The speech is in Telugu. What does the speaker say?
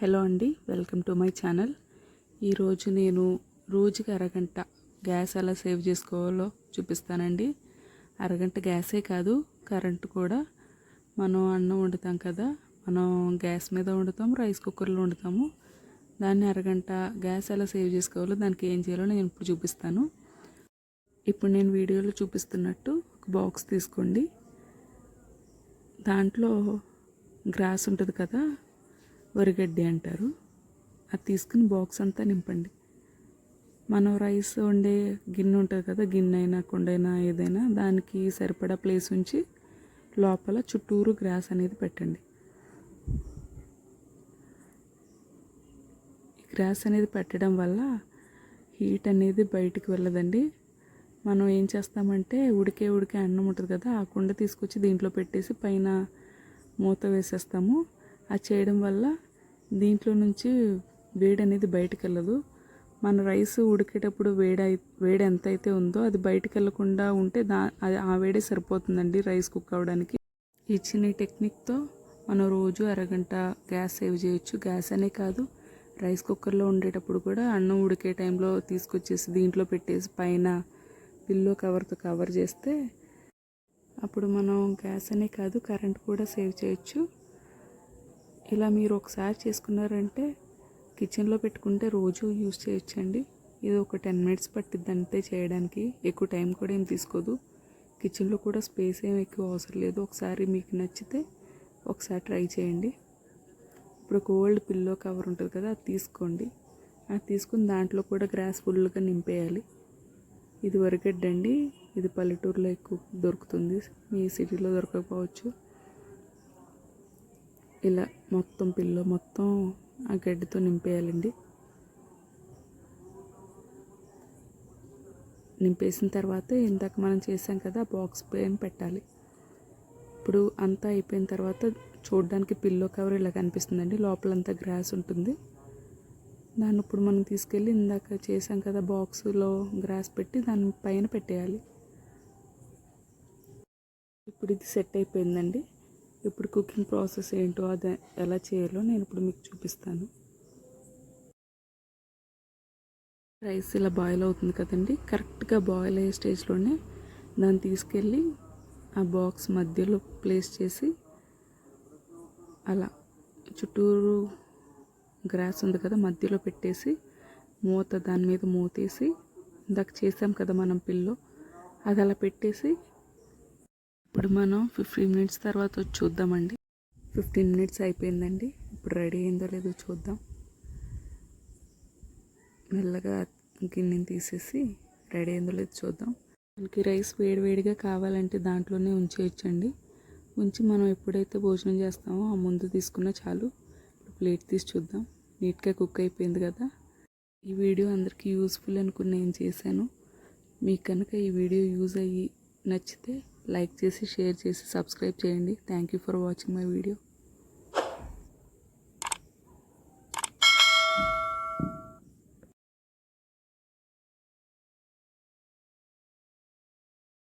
హలో అండి, వెల్కమ్ టు మై ఛానల్. ఈరోజు నేను రోజుకి అరగంట గ్యాస్ ఎలా సేవ్ చేసుకోవాలో చూపిస్తానండి. అరగంట గ్యాసే కాదు, కరెంటు కూడా. మనం అన్నం వండుతాం కదా, మనం గ్యాస్ మీద వండుతాం, రైస్ కుక్కర్లో వండుతాము. దాన్ని అరగంట గ్యాస్ ఎలా సేవ్ చేసుకోవాలో, దానికి ఏం చేయాలో నేను ఇప్పుడు చూపిస్తాను. ఇప్పుడు నేను వీడియోలో చూపిస్తున్నట్టు ఒక బాక్స్ తీసుకోండి. దాంట్లో గ్రాస్ ఉంటుంది కదా, వరిగడ్డి అంటారు. అది తీసుకుని బాక్స్ అంతా నింపండి. మనం రైస్ వండే గిన్నె ఉంటుంది కదా, గిన్నె అయినా కుండైనా ఏదైనా, దానికి సరిపడా ప్లేస్ ఉంచి లోపల చుట్టూరు గ్రాస్ అనేది పెట్టండి. ఈ గ్రాస్ అనేది పెట్టడం వల్ల హీట్ అనేది బయటికి వెళ్ళదండి. మనం ఏం చేస్తామంటే ఉడికే అన్నం ఉంటుంది కదా, ఆ కుండ తీసుకొచ్చి దీంట్లో పెట్టేసి పైన మూత వేసేస్తాము. అది చేయడం వల్ల దీంట్లో నుంచి వేడి అనేది బయటికి వెళ్ళదు. మన రైస్ ఉడికేటప్పుడు వేడి ఎంత అయితే ఉందో అది బయటికి వెళ్ళకుండా ఉంటే ఆ వేడే సరిపోతుందండి రైస్ కుక్ అవ్వడానికి. ఇచ్చిన టెక్నిక్తో మనం రోజు అరగంట గ్యాస్ సేవ్ చేయొచ్చు. గ్యాస్ అనే కాదు, రైస్ కుక్కర్లో ఉండేటప్పుడు కూడా అన్నం ఉడికే టైంలో తీసుకొచ్చేసి దీంట్లో పెట్టేసి పైన పిల్లో కవర్తో కవర్ చేస్తే అప్పుడు మనం గ్యాస్ అనే కాదు, కరెంట్ కూడా సేవ్ చేయొచ్చు. ఇలా మీరు ఒకసారి చేసుకున్నారంటే కిచెన్లో పెట్టుకుంటే రోజు యూజ్ చేయొచ్చండి. ఇది ఒక 10 మినిట్స్ పట్టిద్ది అంతే చేయడానికి, ఎక్కువ టైం కూడా ఏం తీసుకోదు. కిచెన్లో కూడా స్పేస్ ఏం ఎక్కువ అవసరం లేదు. ఒకసారి మీకు నచ్చితే ఒకసారి ట్రై చేయండి. ఇప్పుడు ఒక ఓల్డ్ పిల్లో కవర్ ఉంటుంది కదా, అది తీసుకోండి. అది తీసుకుని దాంట్లో కూడా గ్రాస్ ఫుల్గా నింపేయాలి. ఇది వరిగడ్డ అండి, ఇది పల్లెటూరులో ఎక్కువ దొరుకుతుంది, మీ సిటీలో దొరకకపోవచ్చు. ఇలా మొత్తం పిల్లో మొత్తం ఆ గడ్డితో నింపేయాలండి. నింపేసిన తర్వాత ఇందాక మనం చేసాం కదా, బాక్స్ పైన పెట్టాలి. ఇప్పుడు అంతా అయిపోయిన తర్వాత చూడడానికి పిల్లో కవర్ ఇలా కనిపిస్తుందండి, లోపలంతా గ్రాస్ ఉంటుంది. దాన్ని ఇప్పుడు మనం తీసుకెళ్ళి ఇందాక చేసాం కదా బాక్స్లో గ్రాస్ పెట్టి దాని పైన పెట్టేయాలి. ఇప్పుడు ఇది సెట్ అయిపోయిందండి. ఇప్పుడు కుకింగ్ ప్రాసెస్ ఏంటో అది ఎలా చేయాలో నేను ఇప్పుడు మీకు చూపిస్తాను. రైస్ ఇలా బాయిల్ అవుతుంది కదండి, కరెక్ట్గా బాయిల్ అయ్యే స్టేజ్లోనే దాన్ని తీసుకెళ్ళి ఆ బాక్స్ మధ్యలో ప్లేస్ చేసి అలా చుట్టూరు గ్రాస్ ఉంది కదా మధ్యలో పెట్టేసి దాని మీద మూతేసి ఇందాక చేసాం కదా మనం పిల్లో, అది అలా పెట్టేసి ఇప్పుడు మనం 15 మినిట్స్ తర్వాత వచ్చి చూద్దామండి. 15 మినిట్స్ అయిపోయిందండి. ఇప్పుడు రెడీ అయిందో లేదో చూద్దాం. మెల్లగా గిన్నెని తీసేసి రెడీ అయిందో లేదో చూద్దాం. మనకి రైస్ వేడివేడిగా కావాలంటే దాంట్లోనే ఉంచేయచ్చండి. ఉంచి మనం ఎప్పుడైతే భోజనం చేస్తామో ఆ ముందు తీసుకున్నా చాలు. ప్లేట్ తీసి చూద్దాం. నీట్గా కుక్ అయిపోయింది కదా. ఈ వీడియో అందరికీ యూస్ఫుల్ అనుకుని నేను చేశాను. మీకు కనుక ఈ వీడియో యూజ్ అయ్యి నచ్చితే లైక్ చేసి, షేర్ చేసి, సబ్స్క్రైబ్ చేయండి. Thank you for watching my video.